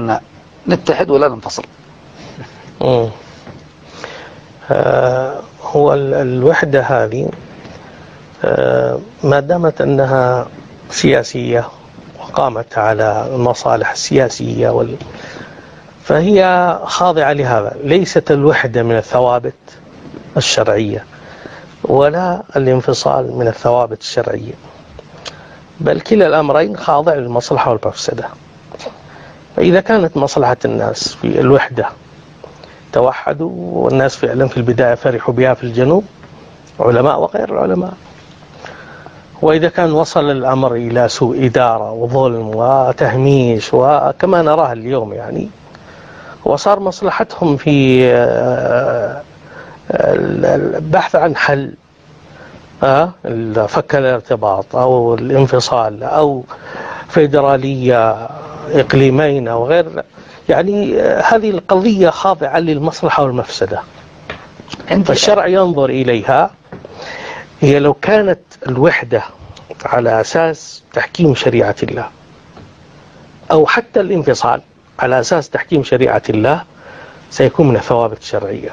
قلنا نتحد ولا ننفصل؟ هو الوحدة هذه ما دامت أنها سياسية وقامت على المصالح السياسية فهي خاضعة لهذا. ليست الوحدة من الثوابت الشرعية ولا الانفصال من الثوابت الشرعية، بل كلا الأمرين خاضع للمصلحة والمفسدة. فإذا كانت مصلحة الناس في الوحدة توحدوا، والناس فعلا في البداية فرحوا بها في الجنوب، علماء وغير العلماء. وإذا كان وصل الأمر إلى سوء إدارة وظلم وتهميش وكما نراه اليوم يعني، وصار مصلحتهم في البحث عن حل، فك الارتباط أو الانفصال أو فيدرالية إقليمين أو غير، يعني هذه القضية خاضعة للمصلحة والمفسدة، فالشرع ينظر إليها. هي لو كانت الوحدة على أساس تحكيم شريعة الله، أو حتى الانفصال على أساس تحكيم شريعة الله، سيكون من الثوابت الشرعية،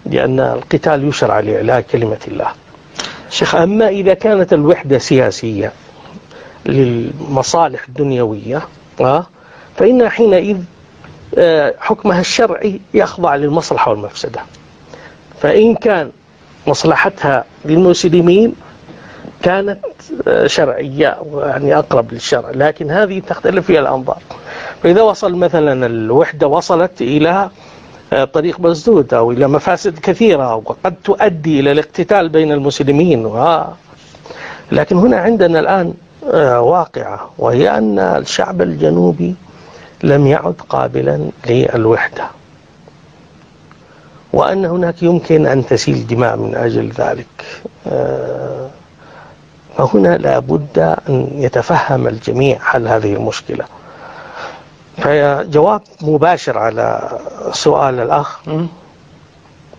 لأن القتال يشرع لإعلاء كلمة الله. أما إذا كانت الوحدة سياسية للمصالح الدنيوية، فإن حينئذ حكمها الشرعي يخضع للمصلحة والمفسدة. فإن كان مصلحتها للمسلمين كانت شرعية يعني أقرب للشرع، لكن هذه تختلف فيها الأنظار. فإذا وصل مثلا الوحدة وصلت إلى طريق مسدود أو إلى مفاسد كثيرة وقد تؤدي إلى الاقتتال بين المسلمين، لكن هنا عندنا الآن واقعة، وهي أن الشعب الجنوبي لم يعد قابلا للوحدة، وأن هناك يمكن أن تسيل دماء من أجل ذلك. فهنا لا بد أن يتفهم الجميع حل هذه المشكلة. فجواب مباشر على سؤال الأخ،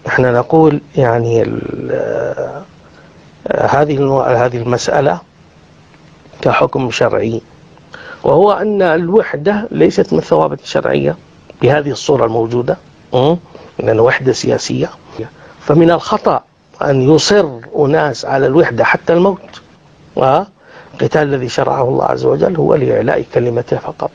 احنا نقول يعني هذه المسألة كحكم شرعي، وهو أن الوحدة ليست من الثوابت الشرعية بهذه الصورة الموجودة، لأنها وحدة سياسية. فمن الخطأ أن يصر أناس على الوحدة حتى الموت. القتال الذي شرعه الله عز وجل هو لإعلاء كلمته فقط.